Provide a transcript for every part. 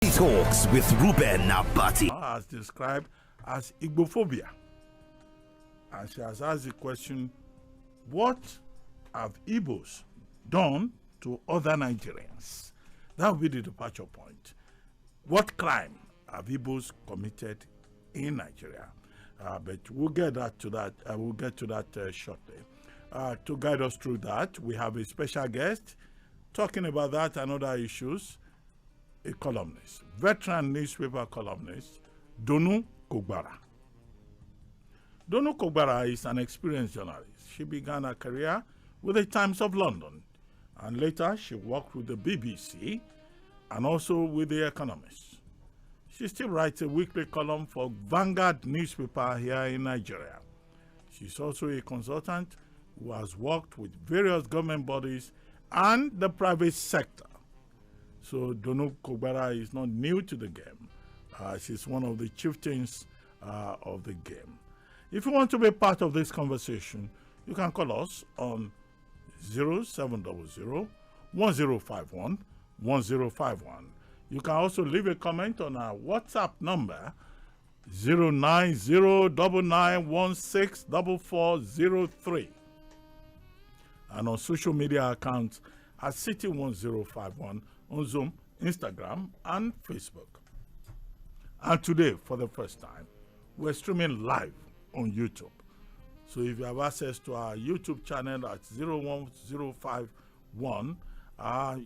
Talks with Reuben Abati. As described as Igbophobia. And she has asked the question, what have Igbos done to other Nigerians? That will be the departure point. What crime have Igbos committed in Nigeria? But we'll get to that shortly. To guide us through that, we have a special guest talking about that and other issues. A columnist, veteran newspaper columnist, Donu Kogbara. Donu Kogbara is an experienced journalist. She began her career with the Times of London, and later she worked with the BBC and also with The Economist. She still writes a weekly column for Vanguard newspaper here in Nigeria. She's also a consultant who has worked with various government bodies and the private sector. So Donu Kogbara is not new to the game. She's one of the chieftains of the game. If you want to be part of this conversation, you can call us on 0700 1051 1051. You can also leave a comment on our WhatsApp number 09099164403 and on social media accounts at City1051 on Zoom, Instagram, and Facebook. And today, for the first time, we're streaming live on YouTube. So if you have access to our YouTube channel at 01051,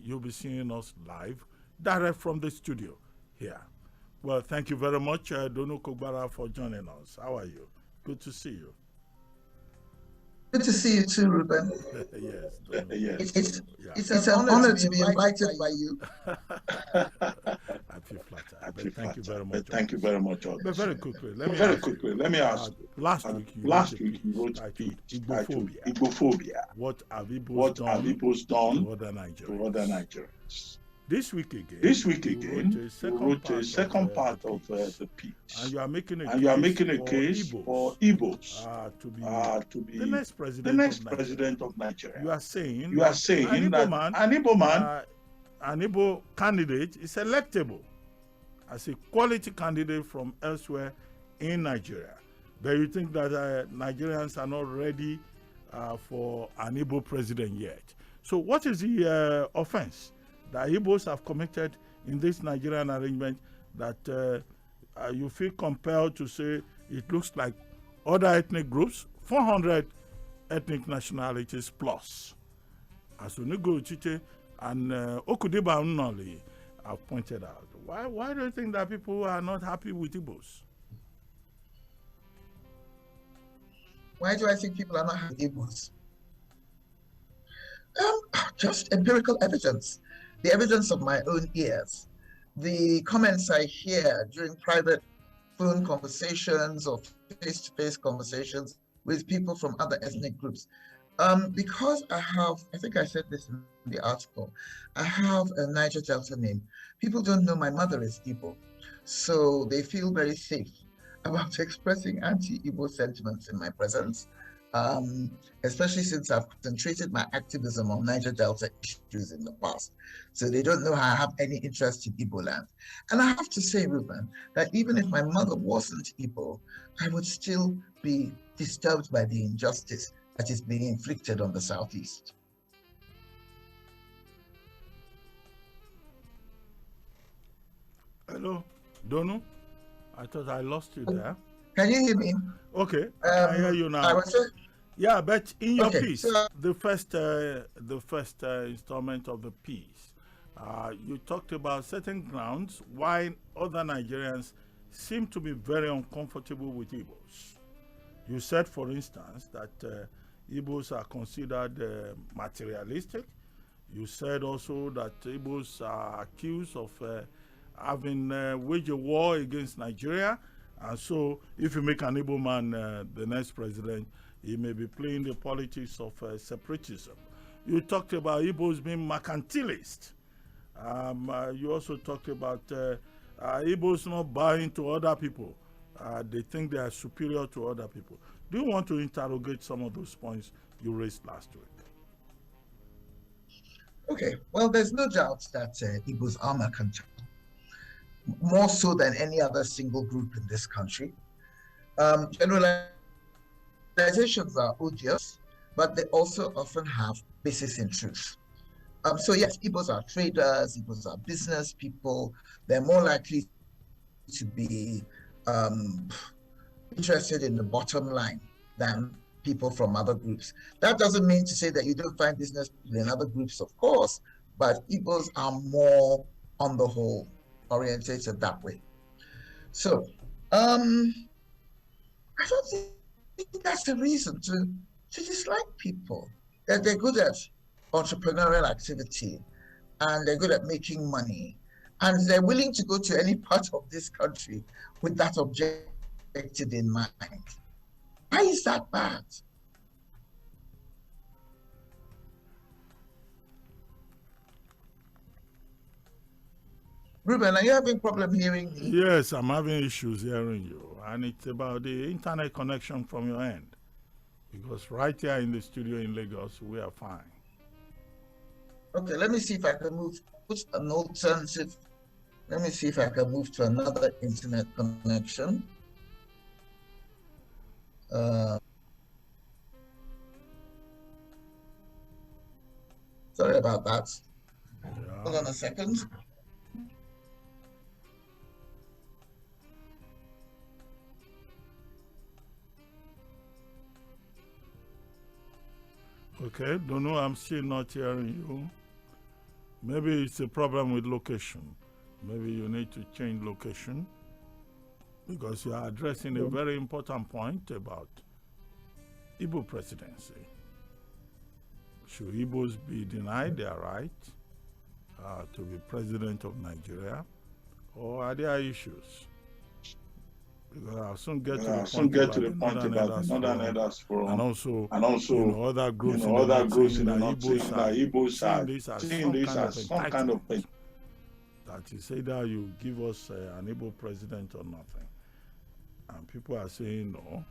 you'll be seeing us live, direct from the studio here. Well, thank you very much, Donu Kogbara, for joining us. How are you? Good to see you. Good to see you too, Reuben. Yes. It's an honor to be invited by you. I feel flattered. Thank you very much. Thank you very much. But very quickly, let me ask. Last week you wrote Igbophobia. What have Igbos done to other Nigerians? This week again, you wrote a second part of the piece, and you are making a case for Igbos to be the next president of Nigeria. You are saying that an Igbo man, an Igbo candidate is electable as a quality candidate from elsewhere in Nigeria. But you think that Nigerians are not ready for an Igbo president yet. So what is the offense that Igbos have committed in this Nigerian arrangement that you feel compelled to say it looks like other ethnic groups, 400 ethnic nationalities plus? As Unigo Chite and Okudiba Unoli have pointed out. Why do you think that people are not happy with Igbos? Why do I think people are not happy with Igbos? Just empirical evidence. The evidence of my own ears, the comments I hear during private phone conversations or face-to-face conversations with people from other ethnic groups. Because I think I said this in the article, I have a Niger Delta name. People don't know my mother is Igbo, so they feel very safe about expressing anti-Igbo sentiments in my presence. Especially since I've concentrated my activism on Niger Delta issues in the past. So they don't know how I have any interest in Igbo land. And I have to say, Reuben, that even if my mother wasn't Igbo, I would still be disturbed by the injustice that is being inflicted on the Southeast. Hello, Donu? I thought I lost you there. Can you hear me? Okay, I hear you now. Yeah, but in your piece, so, the first installment of the piece, you talked about certain grounds why other Nigerians seem to be very uncomfortable with Igbos. You said, for instance, that Igbos are considered materialistic. You said also that Igbos are accused of having waged a war against Nigeria. And so if you make an Igbo man the next president, he may be playing the politics of separatism. You talked about Igbos being mercantilist. You also talked about Igbos not buying to other people. They think they are superior to other people. Do you want to interrogate some of those points you raised last week? Okay, well, there's no doubt that Igbos are mercantile. more so than any other single group in this country. Generalizations are odious, but they also often have basis in truth. So yes, Igbos are traders, Igbos are business people. They're more likely to be interested in the bottom line than people from other groups. That doesn't mean to say that you don't find business people in other groups, of course, but Igbos are more, on the whole, orientated that way. So, I don't think that's a reason to dislike people. That they're good at entrepreneurial activity and they're good at making money and they're willing to go to any part of this country with that objective in mind. Why is that bad? Reuben, are you having problem hearing me? Yes, I'm having issues hearing you. And it's about the internet connection from your end. Because right here in the studio in Lagos, we are fine. Okay, let me see if I can move, put an alternative. Let me see if I can move to another internet connection. Sorry about that. Yeah. Hold on a second. Okay, Donu, I'm still not hearing you. Maybe it's a problem with location. Maybe you need to change location because you are addressing a very important point about Igbo presidency. Should Igbos be denied their right to be president of Nigeria, or are there issues? Because I'll soon get to the point about the Northern Elders Forum and also other groups in the North saying that Igbos are seeing this as some kind of thing. That is either you give us an Igbo president or nothing. And people are saying, no,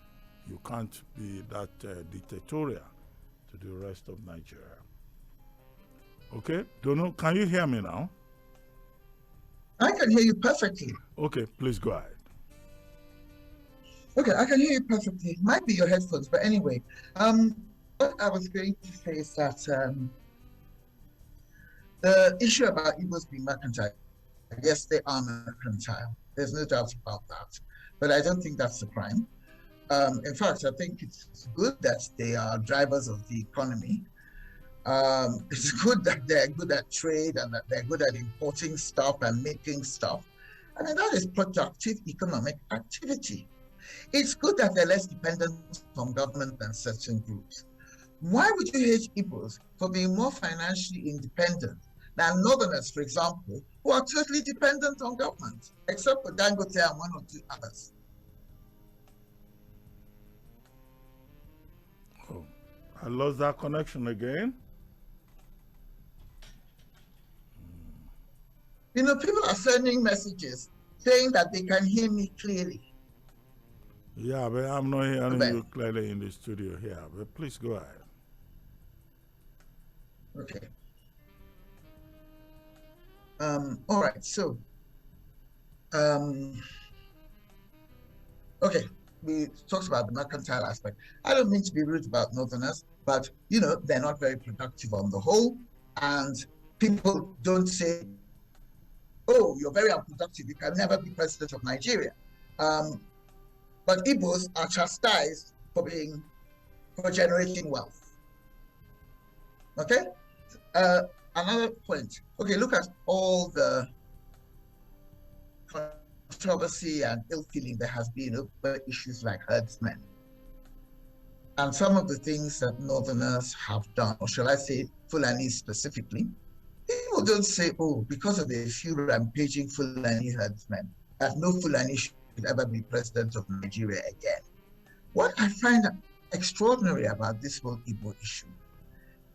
you can't be that dictatorial to the rest of Nigeria. Okay, Donu, can you hear me now? I can hear you perfectly. Okay, please go ahead. Okay, I can hear you perfectly. It might be your headphones, but anyway, what I was going to say is that the issue about Igbos being mercantile, yes, they are mercantile. There's no doubt about that. But I don't think that's the crime. In fact, I think it's good that they are drivers of the economy. It's good that they're good at trade and that they're good at importing stuff and making stuff. I mean, that is productive economic activity. It's good that they're less dependent on government than certain groups. Why would you hate Igbos for being more financially independent than Northerners, for example, who are totally dependent on government, except for Dangote and one or two others? Oh, I lost that connection again. You know, people are sending messages saying that they can hear me clearly. Yeah, but I'm not hearing you clearly in the studio here. But please go ahead. Okay. All right. So, okay, we talked about the mercantile aspect. I don't mean to be rude about Northerners, but you know they're not very productive on the whole, and people don't say, "Oh, you're very unproductive. You can never be president of Nigeria." But Igbos are chastised for generating wealth. Okay? Another point. Okay, look at all the controversy and ill feeling there has been over issues like herdsmen. And some of the things that Northerners have done, or shall I say Fulani specifically, people don't say, oh, because of a few rampaging Fulani herdsmen, that no Fulani should ever be president of Nigeria again. What I find extraordinary about this whole Igbo issue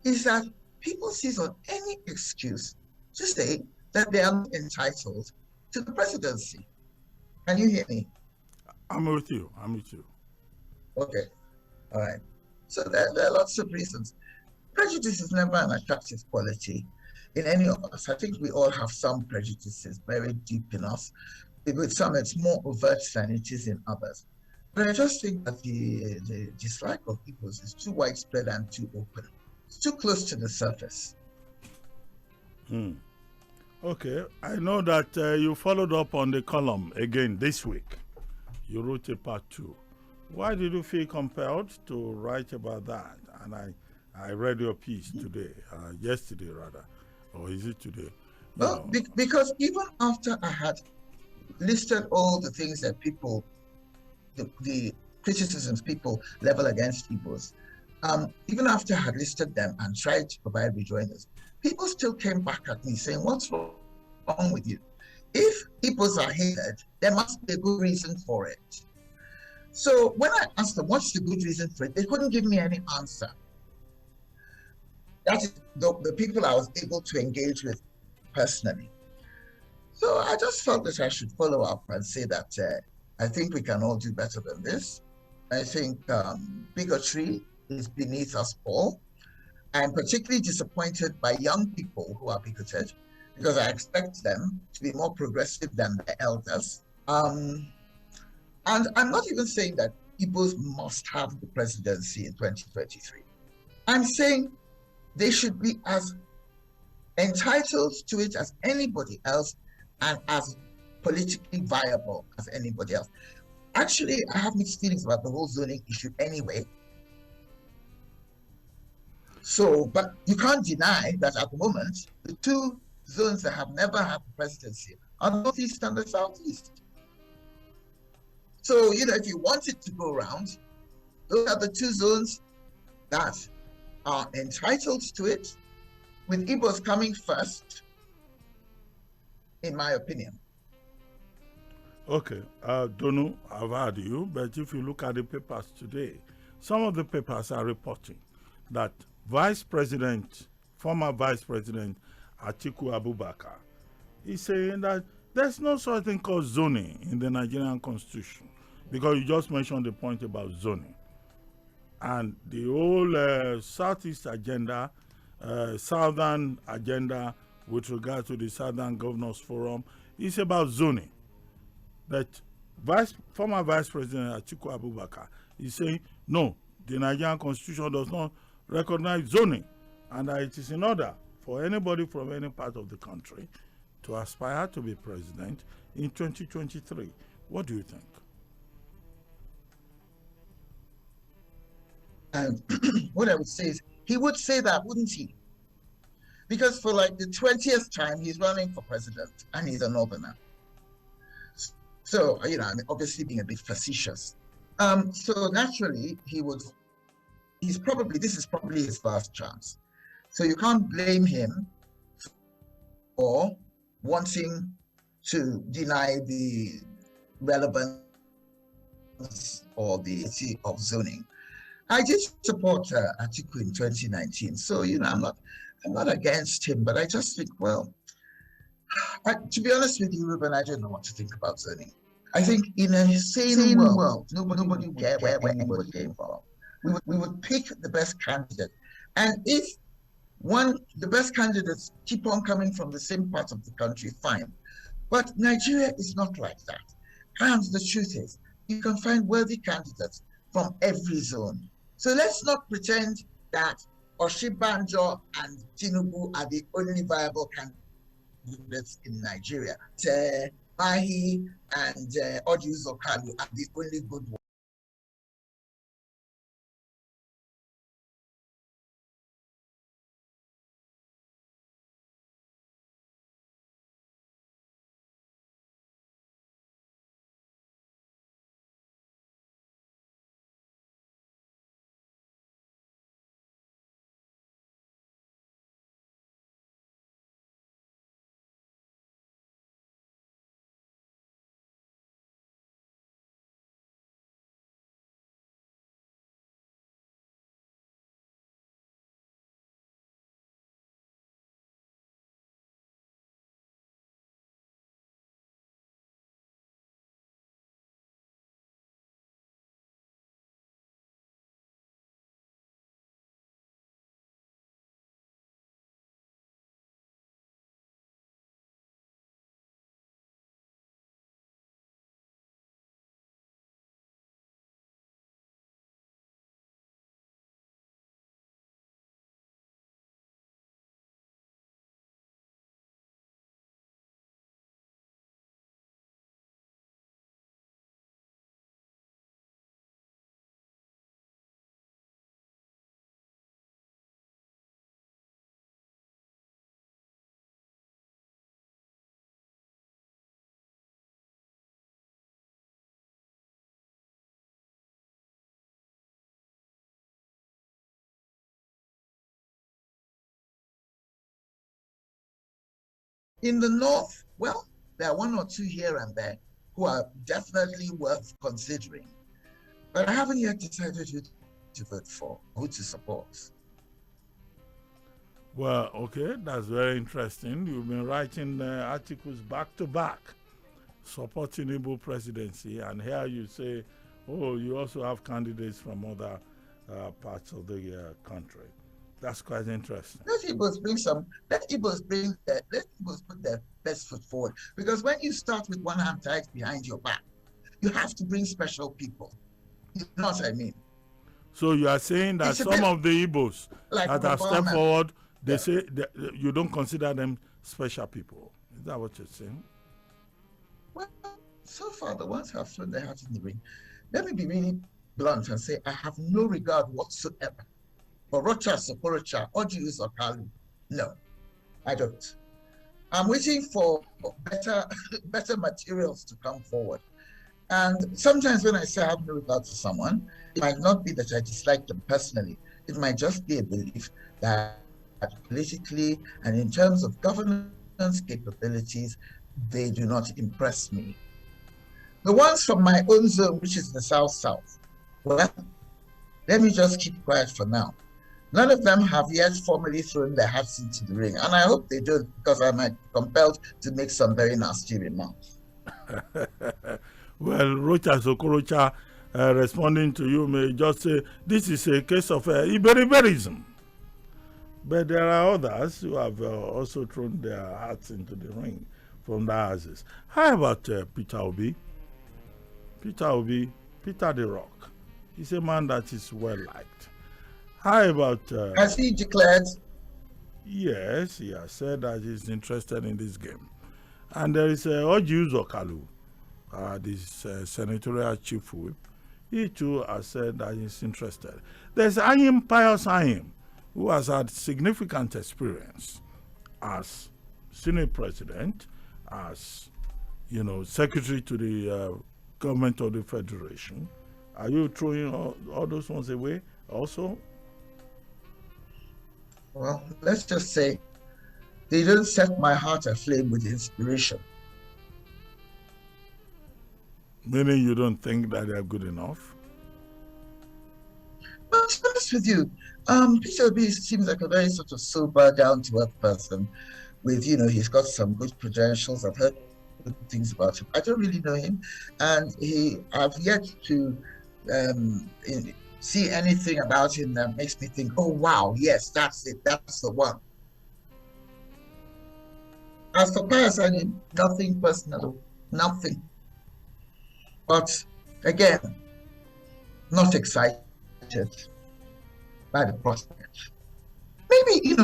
is that people seize on any excuse to say that they are not entitled to the presidency. Can you hear me? I'm with you. Okay. All right. So there are lots of reasons. Prejudice is never an attractive quality. in any of us. I think we all have some prejudices buried deep in us. With some, it's more overt than it is in others. But I just think that the dislike of Igbos is too widespread and too open. It's too close to the surface. Okay, I know that you followed up on the column again this week. You wrote a part 2. Why did you feel compelled to write about that? And I read your piece today, yesterday rather, or is it today? Well, because even after I had listed all the things that people, the criticisms people level against Igbos, even after I had listed them and tried to provide rejoinders, people still came back at me saying, what's wrong with you? If Igbos are hated, there must be a good reason for it. So when I asked them, what's the good reason for it? They couldn't give me any answer. That is the people I was able to engage with personally. So I just felt that I should follow up and say that I think we can all do better than this. I think bigotry is beneath us all. I'm particularly disappointed by young people who are bigoted because I expect them to be more progressive than their elders. And I'm not even saying that Igbos must have the presidency in 2023. I'm saying they should be as entitled to it as anybody else and as politically viable as anybody else. Actually, I have mixed feelings about the whole zoning issue anyway. So, but you can't deny that at the moment, the two zones that have never had the presidency are the Northeast and the Southeast. So, if you wanted to go around, those are the two zones that are entitled to it, with Igbos coming first, in my opinion. Okay, Donu, I've heard you, but if you look at the papers today, some of the papers are reporting that former Vice President Atiku Abubakar is saying that there's no such thing called zoning in the Nigerian Constitution, because you just mentioned the point about zoning. And the whole Southeast agenda, Southern agenda with regard to the Southern Governors Forum is about zoning. That former Vice President Atiku Abubakar is saying, no, the Nigerian Constitution does not recognize zoning, and that it is in order for anybody from any part of the country to aspire to be president in 2023. What do you think? What I would say is, he would say that, wouldn't he? Because for like the 20th time, he's running for president, and he's a northerner. So, I'm obviously being a bit facetious. So naturally, this is probably his first chance. So you can't blame him for wanting to deny the relevance or the issue of zoning. I did support Atiku in 2019. So, I'm not against him, but I just think, well, to be honest with you, Reuben, I don't know what to think about zoning. I think in a sane world, nobody would care where anybody came from. We would pick the best candidate. And if the best candidates keep on coming from the same part of the country, fine. But Nigeria is not like that. And the truth is, you can find worthy candidates from every zone. So let's not pretend that Oshibanjo and Tinubu are the only viable candidates in Nigeria. Mahi and Odiuzokalu are the only good ones. In the North, well, there are one or two here and there who are definitely worth considering. But I haven't yet decided who to vote for, who to support. Well, okay, that's very interesting. You've been writing articles back to back supporting Igbo presidency, and here you say, oh, you also have candidates from other parts of the country. That's quite interesting. Let Igbos bring some, let Igbos put their best foot forward. Because when you start with one hand tied behind your back, you have to bring special people. You know what I mean? So you are saying that some of the Igbos like that have stepped forward, they say that you don't consider them special people. Is that what you're saying? Well, so far the ones who have thrown their hat in the ring, let me be really blunt and say I have no regard whatsoever for Rocha, Sokorocha, or Jews or Kalu. No, I don't. I'm waiting for better materials to come forward. And sometimes when I say I have no regard to someone, it might not be that I dislike them personally. It might just be a belief that politically and in terms of governance capabilities, they do not impress me. The ones from my own zone, which is the South-South, well, let me just keep quiet for now. None of them have yet formally thrown their hats into the ring, and I hope they don't, because I might be compelled to make some very nasty remarks. Well, Rocha Sokorocha, responding to you, may just say this is a case of Iberiberism. But there are others who have also thrown their hats into the ring from the houses. How about Peter Obi? Peter the Rock. He's a man that is well liked. How about... Has he declared? Yes, he has said that he's interested in this game. And there is Oji Uzokalu, this senatorial chief whip. He too has said that he's interested. There's Ayim Pius Ayim, who has had significant experience as Senate president, as secretary to the government of the Federation. Are you throwing all those ones away also? Well, let's just say they don't set my heart aflame with inspiration. Meaning you don't think that they're good enough? Well, to be honest with you, Peter Obi seems like a very sort of sober, down-to-earth person with, he's got some good credentials. I've heard good things about him. I don't really know him, and I've yet to see anything about him that makes me think, oh, wow, yes, that's it, that's the one. As for Pius, I mean, nothing personal, nothing. But again, not excited by the prospect. Maybe,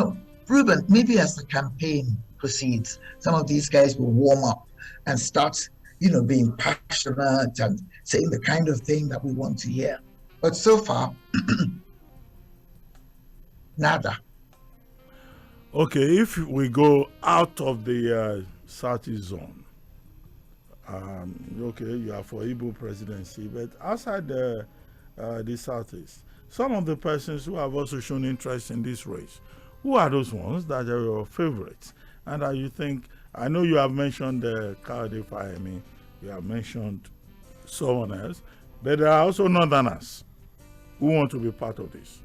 Reuben, maybe as the campaign proceeds, some of these guys will warm up and start, being passionate and saying the kind of thing that we want to hear. But so far, nada. Okay, if we go out of the Southeast zone, okay, you are for Igbo presidency, but outside the Southeast, some of the persons who have also shown interest in this race, who are those ones that are your favorites? And that you think, I know you have mentioned Kayode Fayemi, you have mentioned someone else, but there are also Northerners who want to be part of this.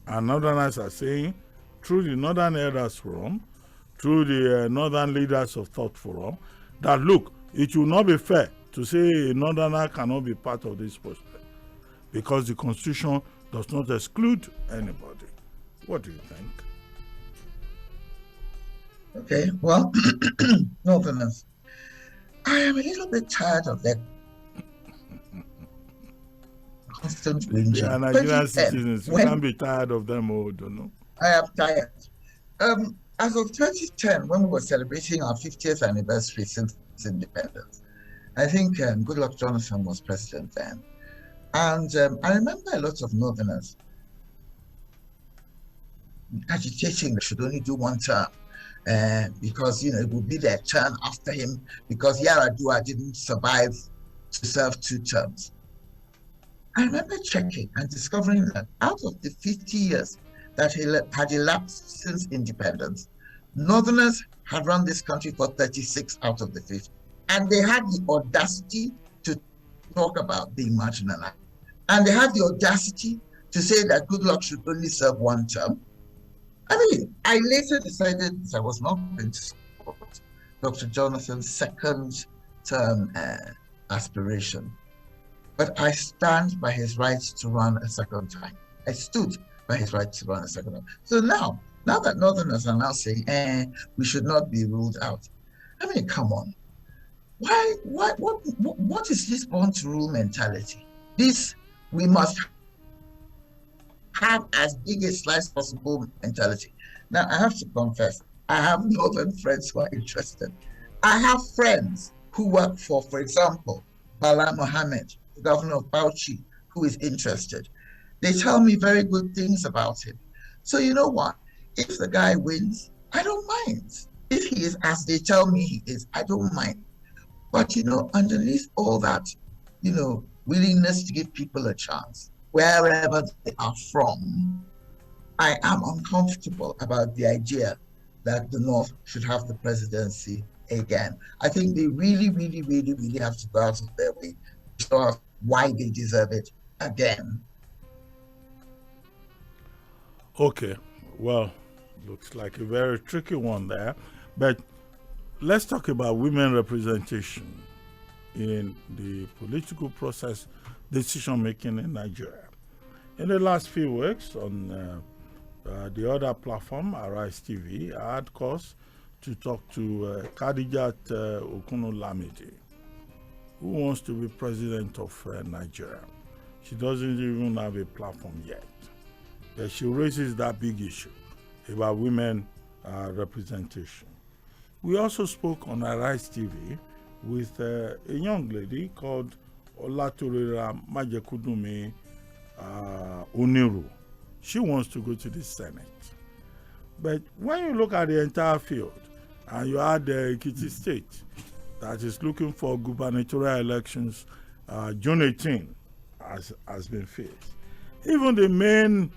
And Northerners are saying, through the Northern Elders Forum, through the Northern Leaders of Thought Forum, that look, it will not be fair to say a Northerner cannot be part of this process because the Constitution does not exclude anybody. What do you think? Okay, well, Northerners, I am a little bit tired of that constant whinging. Yeah, Nigerian citizens, you can't be tired of them all, don't know. I am tired. As of 2010, when we were celebrating our 50th anniversary since independence, I think Goodluck Jonathan was president then. And I remember a lot of Northerners agitating they should only do one term because, it would be their turn after him because Yaradua didn't survive to serve 2 terms. I remember checking and discovering that out of the 50 years that had elapsed since independence, Northerners had run this country for 36 out of the 50. And they had the audacity to talk about being marginalized. And they had the audacity to say that Goodluck should only serve one term. I mean, I later decided that I was not going to support Dr. Jonathan's second term aspiration. But I stand by his right to run a second time. I stood by his right to run a second time. So now that Northerners are now saying, we should not be ruled out. I mean, come on. What is this born to rule mentality? This, we must have as big a slice possible mentality. Now, I have to confess, I have Northern friends who are interested. I have friends who work for example, Bala Mohammed, the governor of Bauchi, who is interested. They tell me very good things about him. So you know what? If the guy wins, I don't mind. If he is as they tell me he is, I don't mind. But underneath all that, willingness to give people a chance, wherever they are from, I am uncomfortable about the idea that the North should have the presidency again. I think they really, really, really, really have to go out of their way to show us why they deserve it again. Okay, well, looks like a very tricky one there, but let's talk about women representation in the political process, decision-making in Nigeria. In the last few weeks on the other platform, Arise TV, I had cause to talk to Khadijat Okunolamide, who wants to be president of Nigeria. She doesn't even have a platform yet. But she raises that big issue about women representation. We also spoke on Arise TV with a young lady called Olatorera Majekudumi Oniru. She wants to go to the Senate. But when you look at the entire field, and you add the Ekiti State that is looking for gubernatorial elections, June 18 has been faced. Even the main,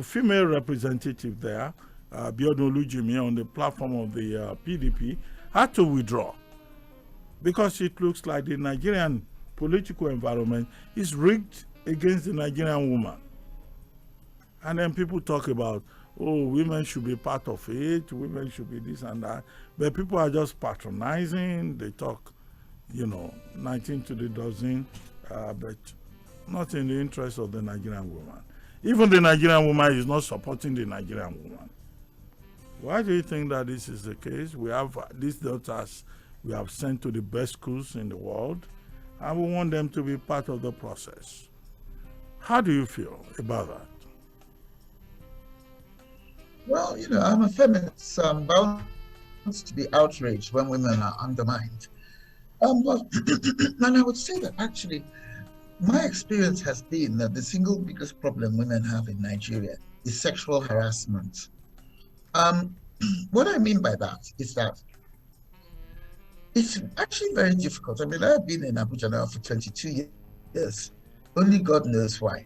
female representative there, Biodun Olujimi, on the platform of the PDP, had to withdraw because it looks like the Nigerian political environment is rigged against the Nigerian woman. And then people talk about, women should be part of it, women should be this and that. But people are just patronizing. They talk, 19 to the dozen, but not in the interest of the Nigerian woman. Even the Nigerian woman is not supporting the Nigerian woman. Why do you think that this is the case? We have these daughters we have sent to the best schools in the world, and we want them to be part of the process. How do you feel about that? Well, I'm a feminist, so I'm bound to be outraged when women are undermined. And I would say that actually, my experience has been that the single biggest problem women have in Nigeria is sexual harassment. What I mean by that is that it's actually very difficult. I mean, I've been in Abuja now for 22 years. Only God knows why.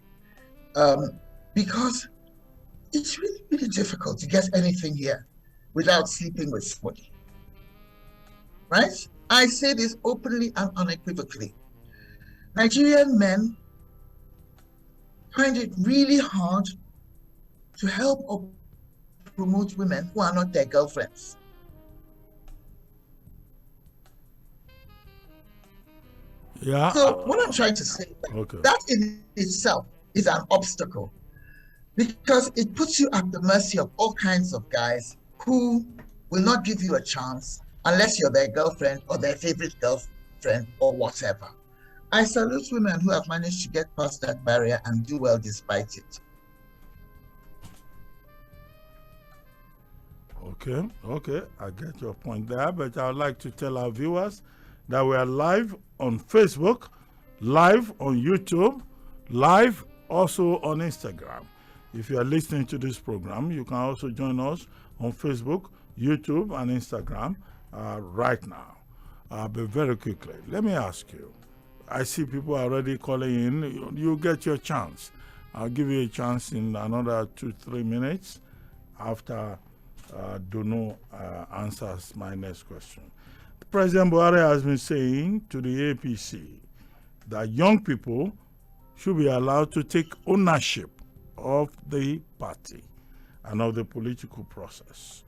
Because it's really, really difficult to get anything here without sleeping with somebody. Right? I say this openly and unequivocally. Nigerian men find it really hard to help or promote women who are not their girlfriends. Yeah. So what I'm trying to say is that in itself is an obstacle, because it puts you at the mercy of all kinds of guys who will not give you a chance unless you're their girlfriend or their favorite girlfriend or whatever. I salute women who have managed to get past that barrier and do well despite it. Okay, I get your point there, but I would like to tell our viewers that we are live on Facebook, live on YouTube, live also on Instagram. If you are listening to this program, you can also join us on Facebook, YouTube, and Instagram right now. But very quickly, let me ask you. I see people already calling in. You get your chance. I'll give you a chance in another 2-3 minutes after Donu answers my next question. President Buhari has been saying to the APC that young people should be allowed to take ownership of the party and of the political process.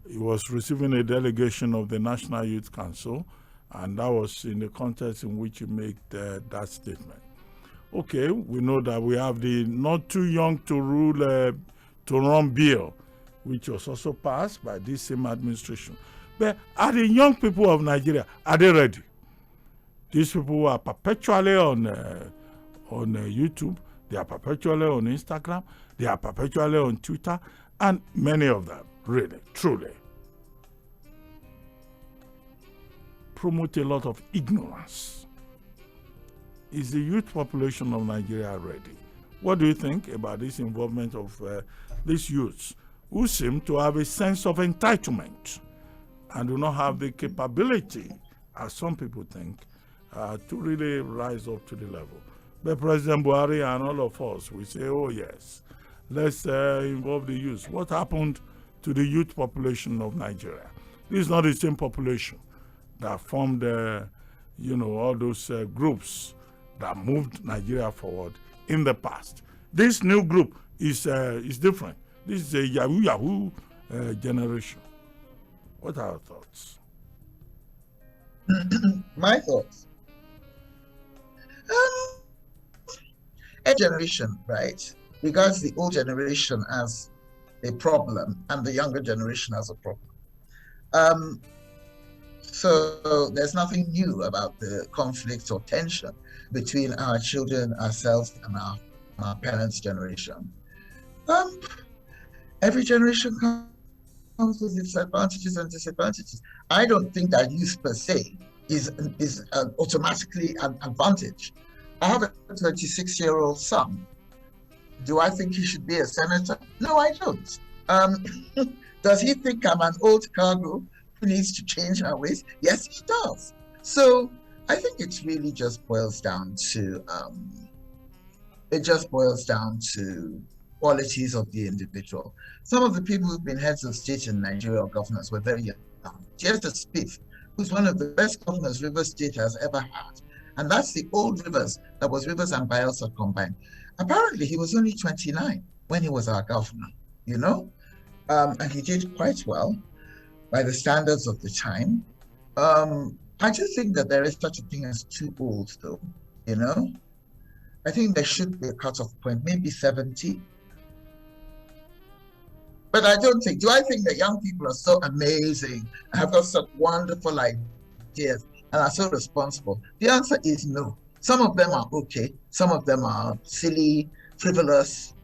He was receiving a delegation of the National Youth Council, and that was in the context in which he made that statement. Okay, we know that we have the not too young to rule, to run bill, which was also passed by this same administration. But are the young people of Nigeria, are they ready? These people who are perpetually on YouTube, they are perpetually on Instagram, they are perpetually on Twitter, and many of them, really, truly, promote a lot of ignorance. Is the youth population of Nigeria ready? What do you think about this involvement of these youths who seem to have a sense of entitlement and do not have the capability, as some people think, to really rise up to the level? But President Buhari and all of us, we say, oh yes, let's involve the youth. What happened to the youth population of Nigeria? This is not the same population that formed, all those groups that moved Nigeria forward in the past. This new group is different. This is a Yahoo generation. What are your thoughts? My thoughts. A generation, right, regards the old generation as a problem and the younger generation as a problem. So there's nothing new about the conflict or tension between our children, ourselves, and our parents' generation. Every generation comes with its advantages and disadvantages. I don't think that youth per se is automatically an advantage. I have a 26-year-old son. Do I think he should be a senator? No, I don't. Does he think I'm an old cargo who needs to change our ways? Yes, he does. So I think it really just boils down to qualities of the individual. Some of the people who've been heads of state in Nigeria or governors were very young. Joseph Spieth, who's one of the best governors Rivers State has ever had, and that's the old Rivers, that was Rivers and Bayelsa combined. Apparently, he was only 29 when he was our governor, and he did quite well by the standards of the time. I just think that there is such a thing as too old, though, I think there should be a cutoff point, maybe 70. But I don't think, do I think that young people are so amazing and have got such wonderful ideas and are so responsible? The answer is no. Some of them are okay. Some of them are silly, frivolous,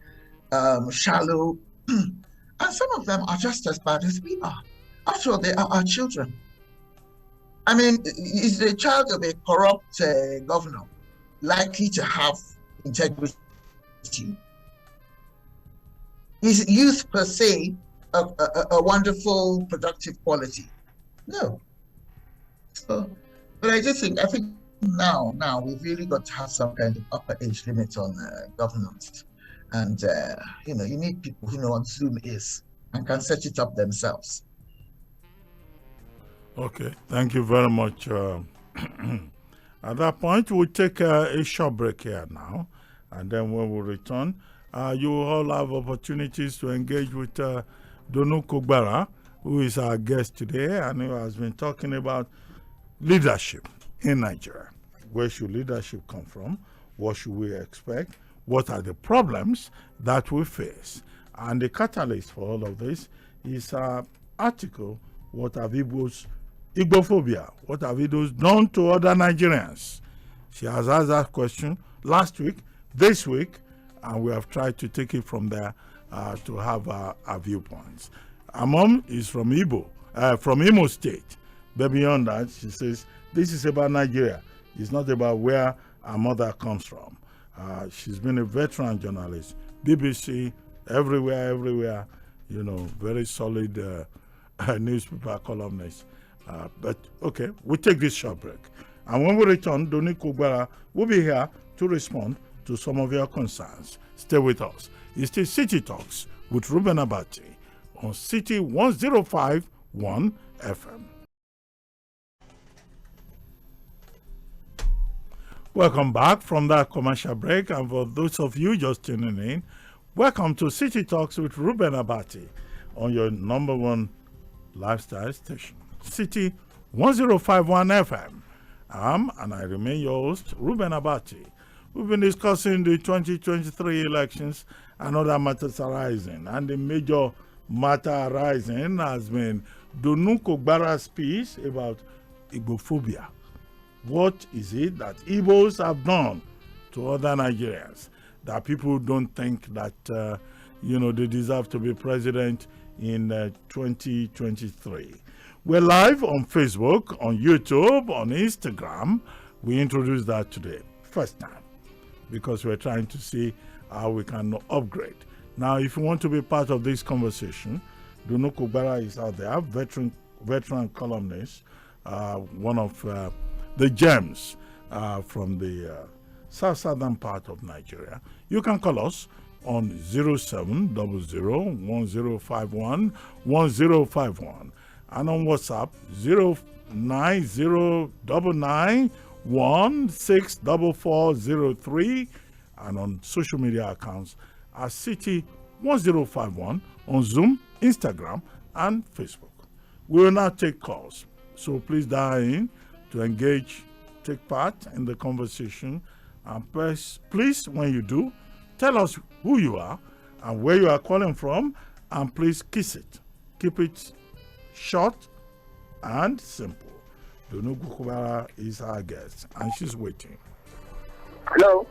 shallow, and some of them are just as bad as we are. After all, they are our children. I mean, is the child of a corrupt governor likely to have integrity? Is youth per se a wonderful, productive quality? No. So, but I think now we've really got to have some kind of upper age limit on governance. And, you need people who know what Zoom is and can set it up themselves. Okay, thank you very much. At that point, we'll take a short break here now. And then when we return, you will all have opportunities to engage with Donu Kogbara, who is our guest today and who has been talking about leadership in Nigeria. Where should leadership come from? What should we expect? What are the problems that we face? And the catalyst for all of this is our article, What Have Igbophobia, what have Igbos done to other Nigerians? She has asked that question last week, this week, and we have tried to take it from there to have our viewpoints. Our mom is from Imo State. But beyond that, she says, this is about Nigeria. It's not about where our mother comes from. She's been a veteran journalist, BBC, everywhere, very solid newspaper columnist. But okay, we'll take this short break. And when we return, Donu Kogbara will be here to respond to some of your concerns. Stay with us. It's still City Talks with Reuben Abati on City 105.1 FM. Welcome back from that commercial break, and for those of you just tuning in, welcome to City Talks with Reuben Abati on your number one lifestyle station, City 105.1 FM. And I remain your host, Reuben Abati. We've been discussing the 2023 elections and other matters arising, and the major matter arising has been Donu Kogbara's speech about Igbophobia. What is it that Igbos have done to other Nigerians that people don't think that, they deserve to be president in 2023? We're live on Facebook, on YouTube, on Instagram. We introduced that today, first time, because we're trying to see how we can upgrade. Now, if you want to be part of this conversation, Donu Kogbara is out there, veteran columnist, one of the gems from the southern part of Nigeria. You can call us on 0700-1051-1051 and on WhatsApp 09099164403 and on social media accounts at City 1051 on Zoom, Instagram, and Facebook. We will now take calls, so please dial in to engage, take part in the conversation, and please, when you do, tell us who you are and where you are calling from, and please kiss it. Keep it short and simple. Donu Kogbara is our guest, and she's waiting. Hello.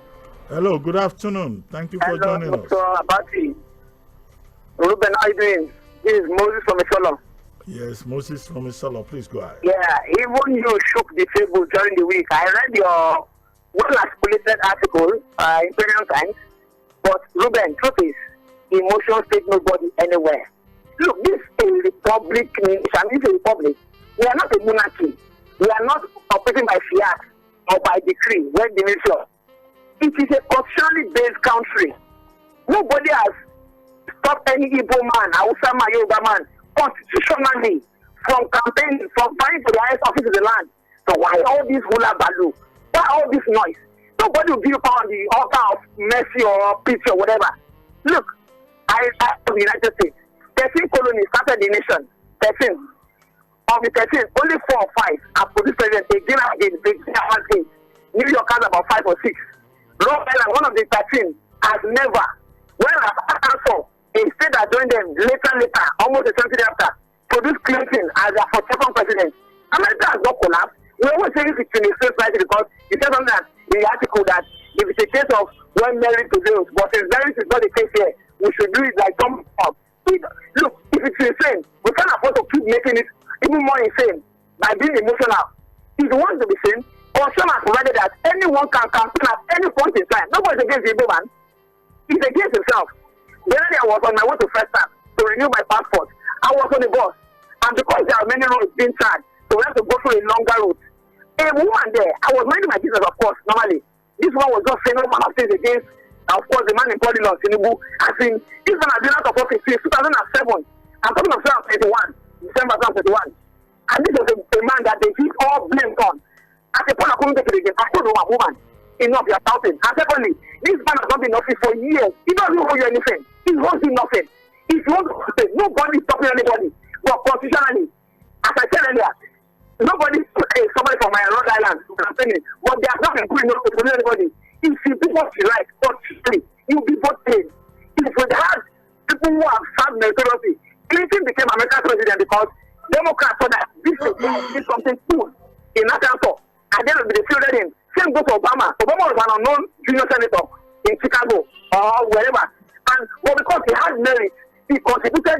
Hello, good afternoon. Thank you for joining us. Hello, Abati. Ruben, how are you doing? This is Moses from Isolo. Yes, Moses from Isolo. Please go ahead. Yeah, even you shook the table during the week. I read your well-articulated article in Premium Times. But Ruben, truth is, emotions take nobody anywhere. Look, this is a republic nation. This is a republic. We are not a monarchy. We are not operating by fiat or by decree, when the nation. It is a constitutionally based country. Nobody has stopped any Igbo man, Hausa man, Yoruba man, constitutionally from campaigning, from fighting for the highest office of the land. So why all this hula baloo? Why all this noise? Nobody will give power on the altar of mercy or pity or whatever. Look, I the United States, 13 colonies started the nation. 13. Of the 13, only 4 or 5 are produced president again and again. New York has about 5 or 6. Rhode Island, one of the 13, has never, whereas Arkansas, a state that joined them later, almost a century after, produced Clinton as their 42nd president. America has not collapsed. We always say it's in a state society because it says on that in the article that if it's a case of when merit prevails, but since merit is not the case here, we should do it like some up. Look, if it's insane, we can't afford to keep making it even more insane by being emotional. If you want to be sane, Constitution has provided that anyone can campaign at any point in time. Nobody's against the Igbo man. He's against himself. The other day I was on my way to First Time to renew my passport. I was on the bus. And because there are many roads being charged, so we have to go through a longer route. A woman there, I was minding my business, of course, normally. This one was just saying all manner of things against, of course, the man in Polygon, Tinubu. I think this one has been out of office since 2007. I'm talking of 2021, December 2021. And this was a man that they keep all blamed on. At the point I couldn't take it again, I told a woman, enough, you're shouting. And secondly, this man has not been in office for years. He doesn't owe you anything. He owes you nothing. If you want to say, nobody is stopping anybody. But constitutionally, as I said earlier, nobody is somebody from my Rhode Island campaigning, but they are not including enough to tell anybody. If you do what you like, constitutionally, you'll be voted. If we had people who have served meritoriously, Clinton became American president because Democrats saw that this is something cool in Arkansas. And then they fielded him. Same goes to Obama. Obama was an unknown junior senator in Chicago or wherever. And but because he had merit, he contributed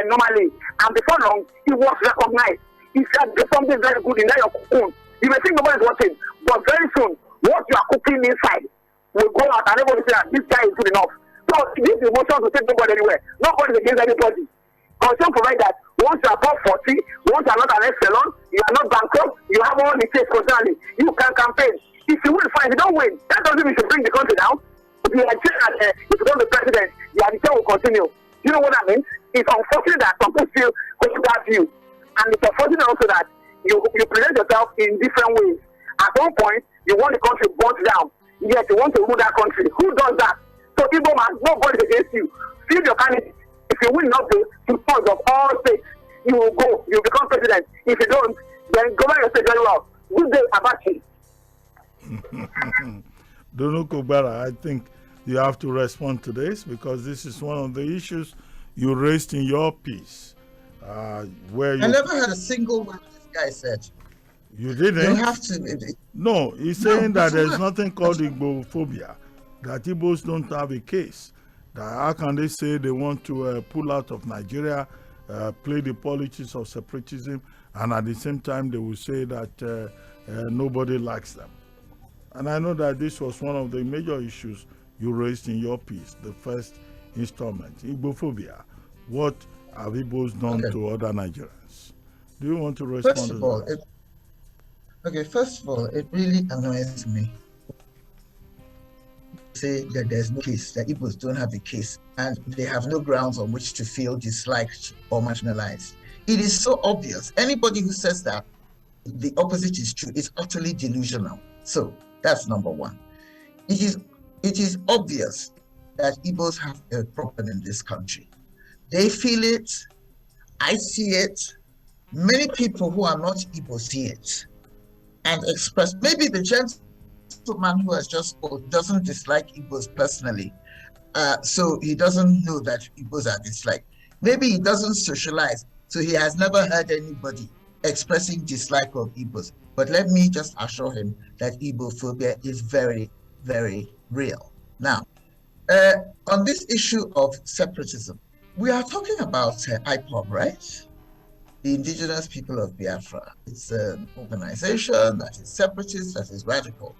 normally. And before long, he was recognized. He said there's something very good in that you're cooking. You may think nobody's watching, but very soon, what you are cooking inside will go out and everybody say that this guy is good enough. So these emotions will take nobody anywhere. Nobody's against anybody. Constitution provides that once you are above 40, once you are not an ex-felon, you are not bankrupt, you have all the states constantly, you can campaign. If you win, fine. If you don't win, that doesn't mean you should bring the country down. If you are saying that if you become the president, the addiction will continue. You know what that means? It's unfortunate that some people feel hold that view, and it's unfortunate also that you present yourself in different ways. At one point, you want the country burnt down, yet you want to rule that country. Who does that? So Igbo man, nobody against you. Field your candidate. If you win not the funds of all states, you will go. You become president. If you don't, then govern your state very well. Good day, Abati. Donu Kogbara, I think you have to respond to this because this is one of the issues you raised in your piece. Where you... I never heard a single word this guy said. You didn't? You have to. No, he's saying that there's nothing called Igbophobia, that Igbos don't have a case. That how can they say they want to pull out of Nigeria, play the politics of separatism, and at the same time they will say that nobody likes them. And I know that this was one of the major issues you raised in your piece, the first installment, Igbophobia. What have Igbos done to other Nigerians? Do you want to respond First to of all, that? First of all, it really annoys me to say that there's no case, that Igbos don't have a case, and they have no grounds on which to feel disliked or marginalized. It is so obvious. Anybody who says that the opposite is true is utterly delusional. So that's number one. It is obvious that Igbos have a problem in this country. They feel it. I see it. Many people who are not Igbo see it and express. Maybe the gentleman who has just spoken doesn't dislike Igbos personally, so he doesn't know that Igbos are disliked. Maybe he doesn't socialize, so he has never heard anybody expressing dislike of Igbos. But let me just assure him that Igbophobia is very, very real. Now, on this issue of separatism, we are talking about IPOB, right? The Indigenous People of Biafra. It's an organization that is separatist, that is radical.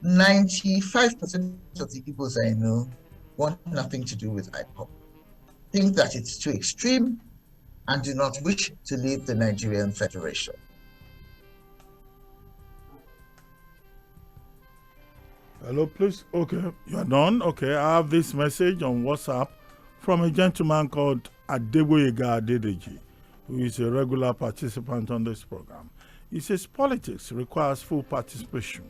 95% of the Igbos I know want nothing to do with IPOB, think that it's too extreme, and do not wish to leave the Nigerian Federation. Hello, please. Okay, you're done. Okay, I have this message on WhatsApp from a gentleman called Adeboyega Adedeji, who is a regular participant on this program. He says politics requires full participation,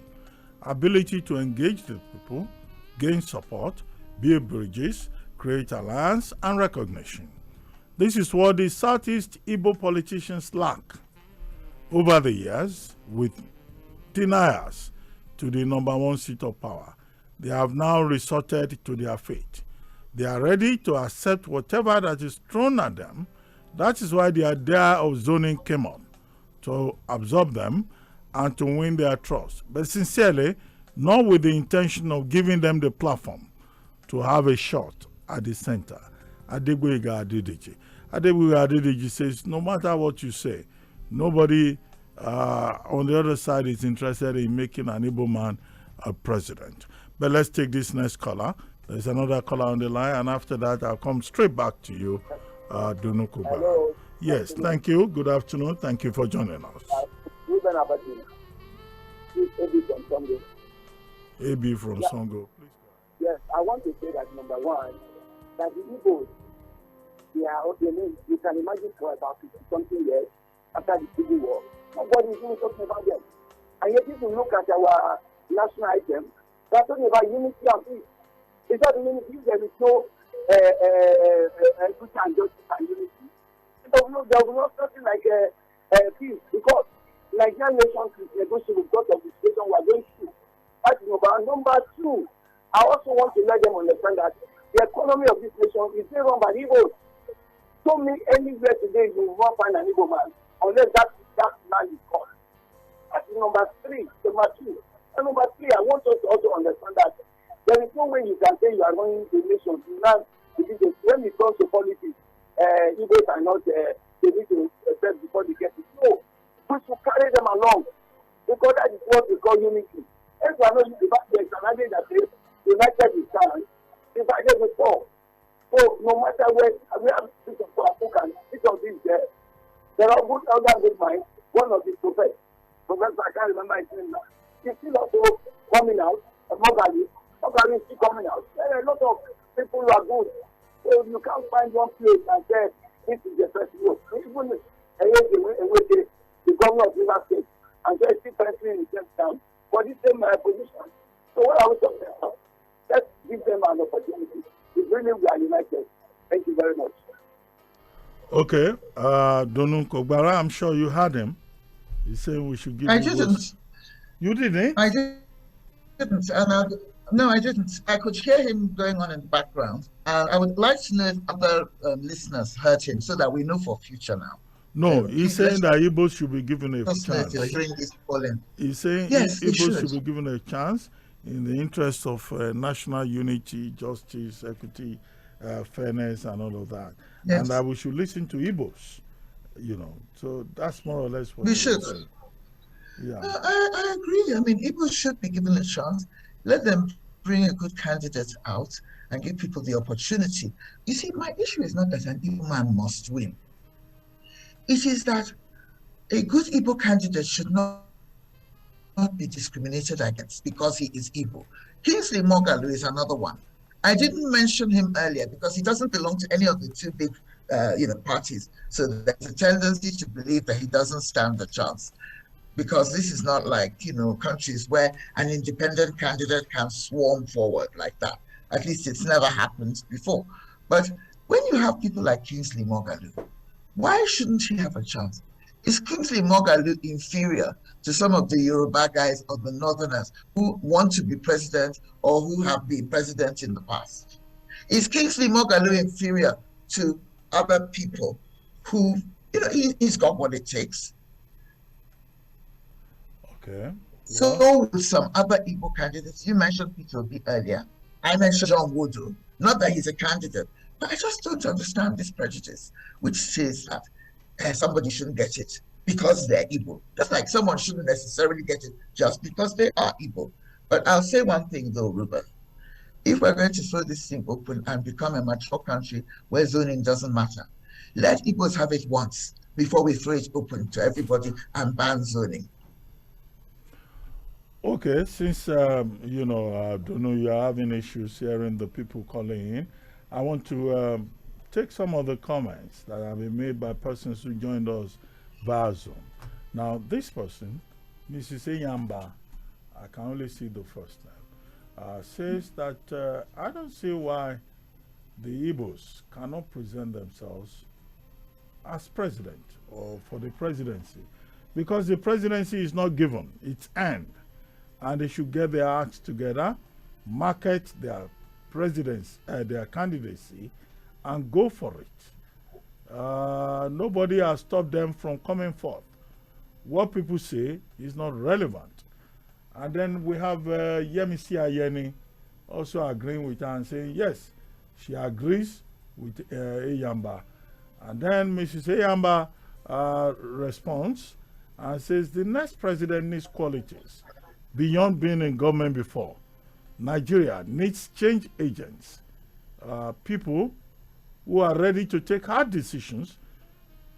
ability to engage the people, gain support, build bridges, create alliance, and recognition. This is what the Southeast Igbo politicians lack. Over the years, with deniers to the #1 seat of power, they have now resorted to their fate. They are ready to accept whatever that is thrown at them. That is why the idea of zoning came up, to absorb them and to win their trust. But sincerely, not with the intention of giving them the platform to have a shot at the center. Adeboyega Adedeji. Adeboyega Adedeji says, no matter what you say, nobody on the other side is interested in making an Igbo man a president. But let's take this next caller. There's another caller on the line, and after that, I'll come straight back to you, Donu Kogbara. Hello. Yes, thank you. Good afternoon. Thank you for joining us. Reuben Abati. AB from Songo. AB from Songo. Please. Yes, I want to say that number one, that the Igbos, you can imagine for about 50-something years after the Civil War, nobody is even talking about them. And yet, if you look at our national item, they're talking about unity and peace. It's not unity, there is no equity and justice and unity. There will not something like peace, because Nigerian nation is negotiable because of the situation we are going through. That's number one. Number two, I also want to let them understand that the economy of this nation is being run by Igbos. Show me anywhere today you will not find an Igbo man unless that man is gone. That's number three. Number two. And number three, I want us to also understand that there is no way you can say you are running the nation. Now, when it comes to politics, Igbos are not, they need to accept before they get it. No, we should carry them along, because that is what we call unity. If we are not divided, there is an idea that says united we stand, divided we fall. So no matter where we have people who are spoken, each of these there are good other good minds. One of the prophets, I can't remember his name now. He's still also coming out, Mogali is still coming out. There are a lot of people who are good, So you can't find one place and say this is the first vote. Even the governor of River State and just still penciling himself down for this same position. So what are we talking about? Let's give them an opportunity. We really we are united. Thank you very much. Okay, Donu Kogbara, I'm sure you heard him. He's saying we should give. I didn't. You didn't? I didn't. No, I didn't. I could hear him going on in the background. I would like to know if other listeners heard him so that we know for future now. No, he's saying that Igbos should be given a chance. He's saying yes, Igbos should be given a chance in the interest of national unity, justice, equity, fairness, and all of that. Yes. And that we should listen to Igbos, So that's more or less what we should. Yeah. I agree. I mean, Igbos should be given a chance. Let them bring a good candidate out and give people the opportunity. You see, my issue is not that an Igbo man must win. It is that a good Igbo candidate should not be discriminated against because he is Igbo. Kingsley Moghalu is another one. I didn't mention him earlier because he doesn't belong to any of the two big parties. So there's a tendency to believe that he doesn't stand a chance. Because this is not like, countries where an independent candidate can swarm forward like that. At least it's never happened before. But when you have people like Kingsley Moghalu, why shouldn't he have a chance? Is Kingsley Moghalu inferior to some of the Yoruba guys or the Northerners who want to be president or who have been president in the past? Is Kingsley Moghalu inferior to other people who, he's got what it takes? Okay. So with some other Igbo candidates, you mentioned Peter Obi earlier. I mentioned John Wodo. Not that he's a candidate, but I just don't understand this prejudice, which says that somebody shouldn't get it because they're Igbo. Just like someone shouldn't necessarily get it just because they are Igbo. But I'll say one thing though, Reuben. If we're going to throw this thing open and become a mature country where zoning doesn't matter, let Igbos have it once before we throw it open to everybody and ban zoning. Okay, since I don't know, you're having issues hearing the people calling in, I want to take some of the comments that have been made by persons who joined us via Zoom. Now, this person, Mrs. Eyamba, I can only see the first name, says that I don't see why the Igbos cannot present themselves as president or for the presidency, because the presidency is not given, it's earned. And they should get their acts together, market their their candidacy, and go for it. Nobody has stopped them from coming forth. What people say is not relevant. And then we have Yemisi Ayeni also agreeing with her and saying, yes, she agrees with Eyamba. And then Mrs. Eyamba responds and says, the next president needs qualities beyond being in government before. Nigeria needs change agents, people who are ready to take hard decisions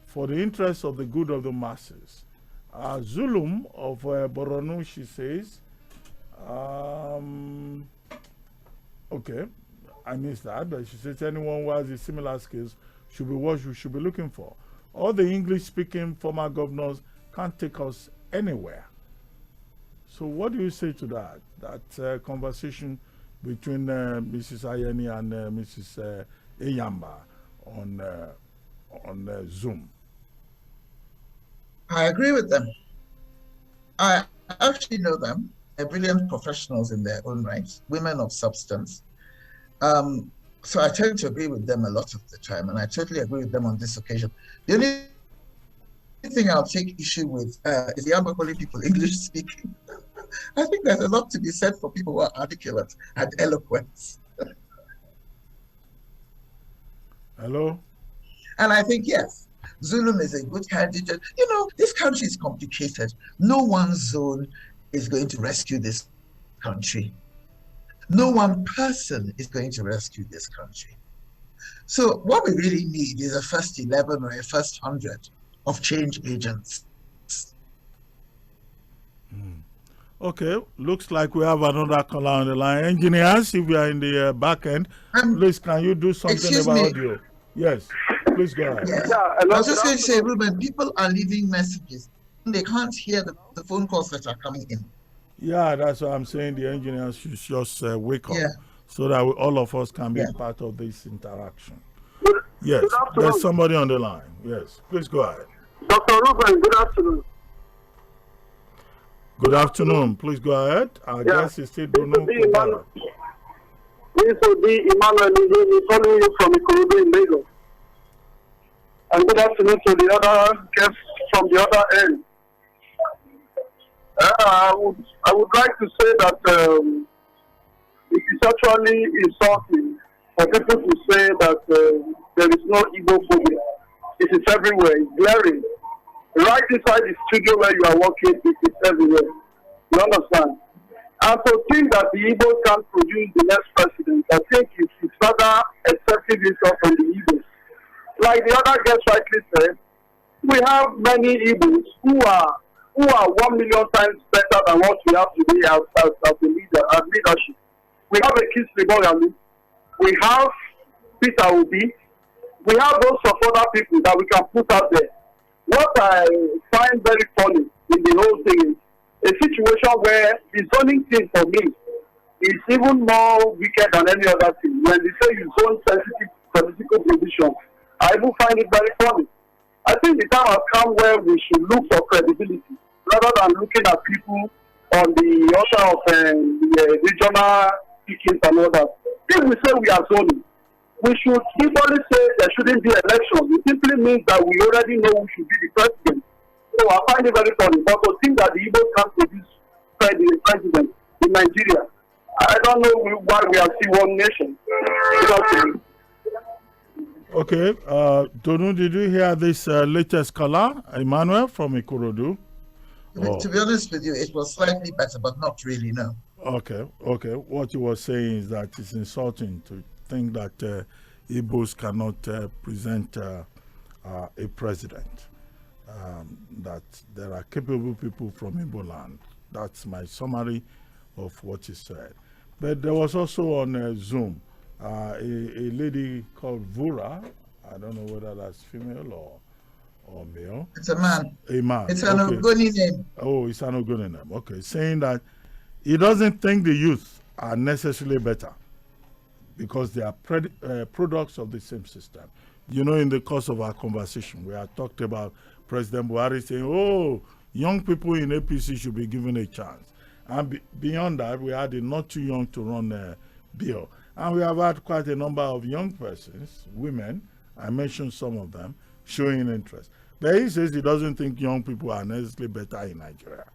for the interest of the good of the masses. Zulum of Boronu, she says, okay, I missed that, but she says anyone who has the similar skills should be what we should be looking for. All the English-speaking former governors can't take us anywhere. So what do you say to that? That conversation between Mrs. Ayeni and Mrs. Eyamba on Zoom? I agree with them. I actually know them. They're brilliant professionals in their own rights, women of substance. So I tend to agree with them a lot of the time, and I totally agree with them on this occasion. The only thing I'll take issue with is the Yamba calling people English speaking. I think there's a lot to be said for people who are articulate and eloquent. Hello? And I think, yes, Zulum is a good candidate. This country is complicated. No one zone is going to rescue this country. No one person is going to rescue this country. So what we really need is a first 11 or a first 100 of change agents. Okay, looks like we have another caller on the line. Engineers, if you are in the back end, please can you do something excuse about me. audio? Yes, please go ahead. Yes. Yeah, I was just going to say, Reuben, people are leaving messages. They can't hear the phone calls that are coming in. Yeah, that's what I'm saying. The engineers should just wake up Yeah. so that all of us can be Yeah. part of this interaction. Good, Yes, good afternoon. there's somebody on the line. Yes, please go ahead. Dr. Reuben, good afternoon. Good afternoon. Please go ahead. Our guest is still Donu. This will be Emmanuel calling you from Ikorodu in Lagos. And good afternoon to the other guests from the other end. I would like to say that it is actually insulting for people to say that there is no Igbo phobia. It is everywhere. It's glaring. Right inside the studio where you are working, it is everywhere. You understand? And to think that the Igbos can produce the next president, I think it is rather excessive insult from the Igbos. Like the other guest rightly said, we have many Igbos who are 1 million times better than what we have today as a leader, as leadership. We have a Kingsley Moghalu, we have Peter Obi, we have those of other people that we can put out there. What I find very funny in the whole thing is a situation where the zoning thing for me is even more wicked than any other thing. When they say you zone sensitive political positions, I even find it very funny. I think the time has come where we should look for credibility rather than looking at people on the altar of the regional speakings and all that. If we say we are zoning, we should simply say there shouldn't be election. It simply means that we already know who should be the president. So I find it very funny. But to think that the Igbos can't produce the president in Nigeria, I don't know why we are still one nation. Okay, Donu, did you hear this latest caller, Emmanuel from Ikorodu? To be honest with you, it was slightly better, but not really, no. Okay. What you were saying is that it's insulting to think that Igbos cannot present a president. That there are capable people from Igbo land. That's my summary of what you said. But there was also on Zoom a lady called Vura. I don't know whether that's female or male. It's a man. A man. It's an Ogoni name. Oh, it's an Ogoni name. Okay, saying that he doesn't think the youth are necessarily better because they are products of the same system. You know, in the course of our conversation, we have talked about President Buhari saying, oh, young people in APC should be given a chance. And beyond that, we had a not too young to run a bill. And we have had quite a number of young persons, women, I mentioned some of them, showing interest. But he says he doesn't think young people are necessarily better in Nigeria.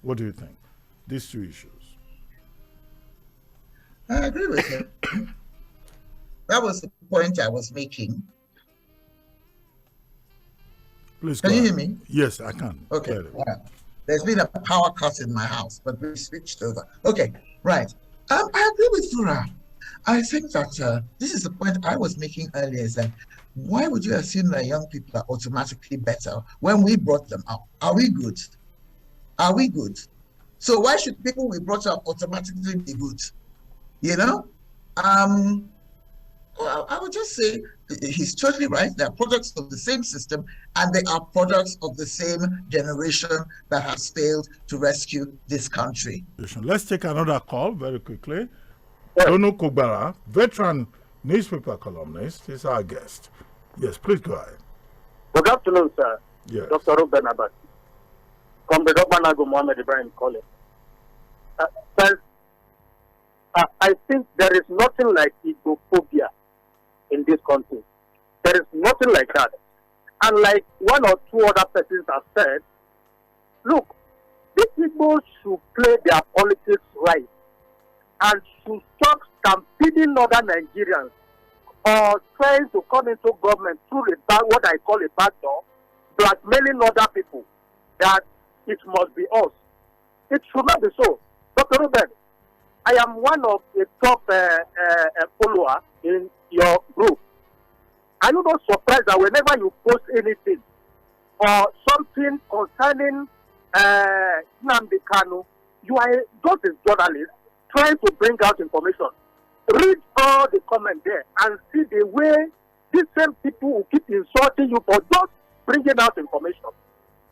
What do you think? These two issues. I agree with him. That was the point I was making. Please can you hear me? Yes, I can. Okay. There's been a power cut in my house, but we switched over. Okay, right. I agree with Fura. I think that this is the point I was making earlier, is that why would you assume that young people are automatically better when we brought them up? Are we good? Are we good? So why should people we brought up automatically be good? You know? I would just say he's totally right. They're products of the same system, and they are products of the same generation that has failed to rescue this country. Let's take another call very quickly. Donu Kogbara, veteran newspaper columnist, is our guest. Yes, please go ahead. Good afternoon, sir. Yes. Dr. Reuben Abati. From the Dr. Mohammed Ibrahim College. I think there is nothing like Igbophobia in this country. There is nothing like that. And like one or two other persons have said, look, the people should play their politics right and should stop stampeding other Nigerians or trying to come into government through what I call a backdoor, blackmailing other people that it must be us. It should not be so. Dr. Reuben, I am one of the top follower in your group. Are you not surprised that whenever you post anything or something concerning Nnamdi Kanu, You are just a journalist trying to bring out information. Read all the comments there and see the way these same people will keep insulting you for just bringing out information.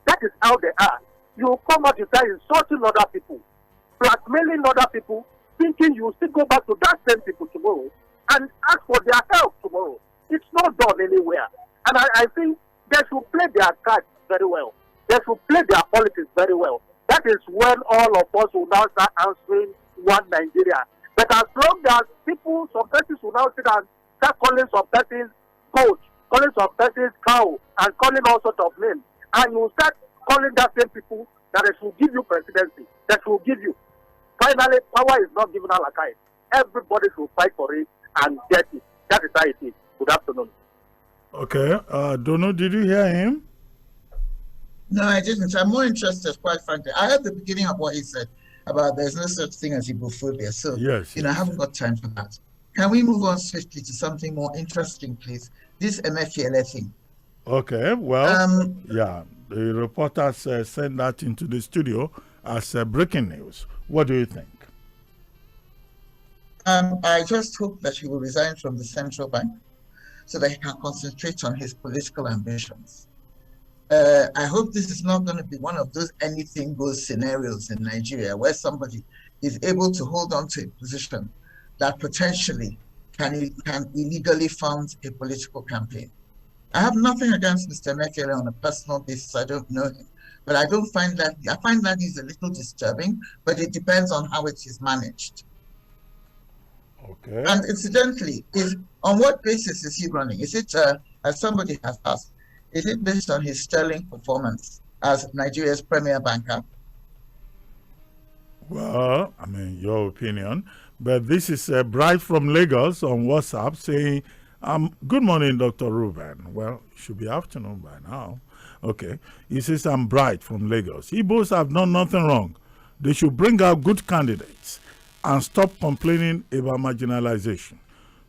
That is how they are. You come out, you start insulting other people, blackmailing other people, thinking you will still go back to that same people tomorrow and ask for their help tomorrow. It's not done anywhere. And I think they should play their cards very well. They should play their politics very well. That is when all of us will now start answering one Nigeria. But as long as people, some persons will now sit and start calling some persons goat, calling some persons cow, and calling all sorts of names, and you start calling that same people that they should give you presidency, that should give you. Finally, power is not given a la carte. Everybody should fight for it and get it. That is how it is. Good afternoon. Okay. Donu, did you hear him? No, I didn't. I'm more interested, quite frankly. I heard the beginning of what he said about there's no such thing as Igbophobia. So, yes, I haven't got time for that. Can we move on swiftly to something more interesting, please? This MFELA thing. Okay, well, yeah, the reporters sent that into the studio as breaking news. What do you think? I just hope that he will resign from the central bank so that he can concentrate on his political ambitions. I hope this is not going to be one of those anything goes scenarios in Nigeria where somebody is able to hold on to a position that potentially can illegally fund a political campaign. I have nothing against Mr. Mekele on a personal basis. I don't know him, but I find that he's a little disturbing, but it depends on how it is managed. Okay. And incidentally, on what basis is he running? Is it, as somebody has asked, is it based on his sterling performance as Nigeria's premier banker? Well, I mean, your opinion. But this is Bright from Lagos on WhatsApp saying, good morning, Dr. Reuben. Well, it should be afternoon by now. Okay. He says, I'm Bright from Lagos. Igbos have done nothing wrong. They should bring out good candidates and stop complaining about marginalization.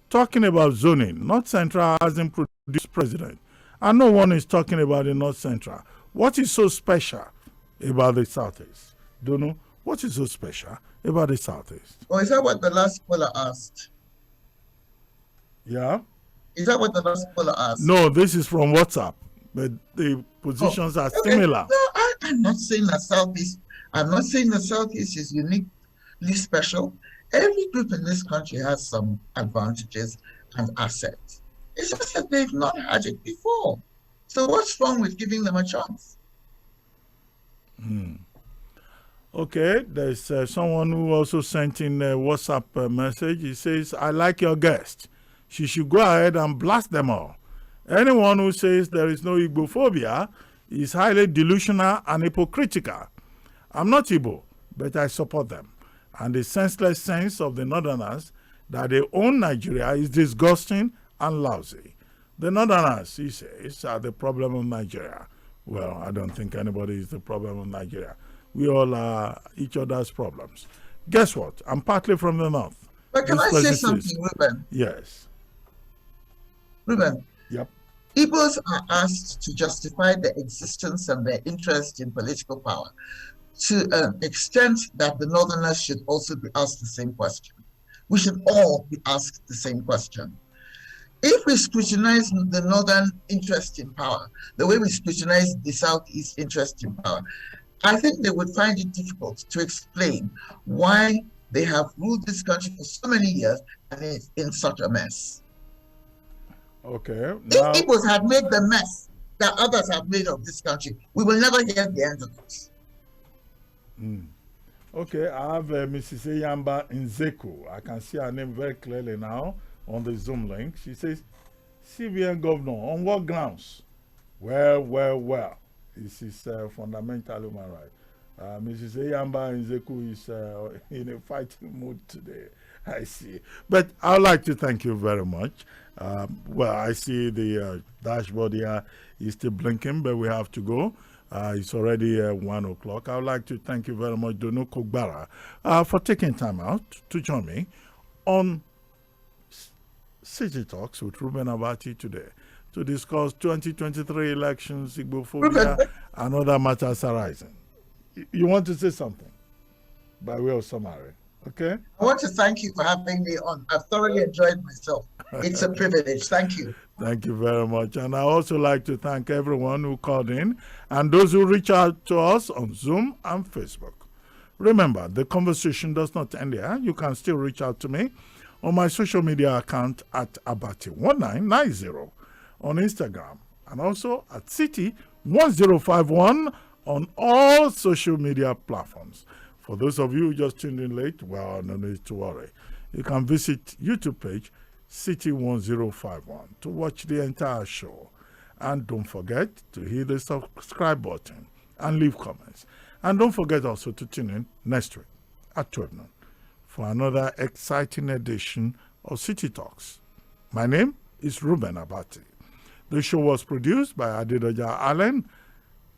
Talking about zoning, North Central hasn't produced president. And no one is talking about the North Central. What is so special about the Southeast? Donu, what is so special about the Southeast? Or is that what the last caller asked? Yeah? Is that what the last caller asked? No, this is from WhatsApp. But the positions are similar. No, I'm not saying that Southeast. I'm not saying the Southeast is uniquely special. Every group in this country has some advantages and assets. It's just that they've not had it before. So what's wrong with giving them a chance? Okay, there's someone who also sent in a WhatsApp message. He says, I like your guest. She should go ahead and blast them all. Anyone who says there is no Igbophobia is highly delusional and hypocritical. I'm not Igbo, but I support them. And the senseless sense of the Northerners that they own Nigeria is disgusting and lousy. The Northerners, he says, are the problem of Nigeria. Well, I don't think anybody is the problem of Nigeria. We all are each other's problems. Guess what? I'm partly from the North. But can I say something, Reuben? Yes. Reuben. Yep. Igbos are asked to justify their existence and their interest in political power to an extent that the Northerners should also be asked the same question. We should all be asked the same question. If we scrutinize the Northern interest in power, the way we scrutinize the Southeast interest in power, I think they would find it difficult to explain why they have ruled this country for so many years and it's in such a mess. Okay. Now, if Igbos had made the mess that others have made of this country, we will never hear the end of it. Okay, I have Mrs. Eyamba Nzeku. I can see her name very clearly now on the Zoom link. She says, CBN governor, on what grounds? Well. This is fundamental human right. Mrs. Eyamba Nzeku is in a fighting mood today. I see. But I would like to thank you very much. Well, I see the dashboard here is still blinking, but we have to go. It's already 1 o'clock. I would like to thank you very much, Donu Kogbara, for taking time out to join me on City Talks with Reuben Abati today to discuss 2023 elections, Igbophobia, and other matters arising. You want to say something? by way of summary. Okay? I want to thank you for having me on. I've thoroughly enjoyed myself. It's a privilege. Thank you. Thank you very much. And I also like to thank everyone who called in and those who reach out to us on Zoom and Facebook. Remember, the conversation does not end here. You can still reach out to me on my social media account at Abati1990 on Instagram and also at City1051 on all social media platforms. For those of you who just tuned in late, well, no need to worry. You can visit YouTube page City1051 to watch the entire show. And don't forget to hit the subscribe button and leave comments. And don't forget also to tune in next week at 12 noon for another exciting edition of City Talks. My name is Reuben Abati. The show was produced by Adedoja Allen,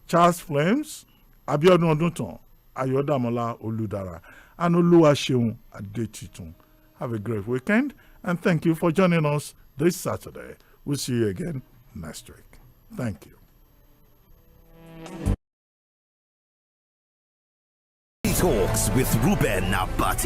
Charles Flames, Abiodun Oduton, Ayodamola Oludara, and Oluwaseun Adetitun. Have a great weekend, and thank you for joining us this Saturday. We'll see you again next week. Thank you. Talks with Reuben Abati.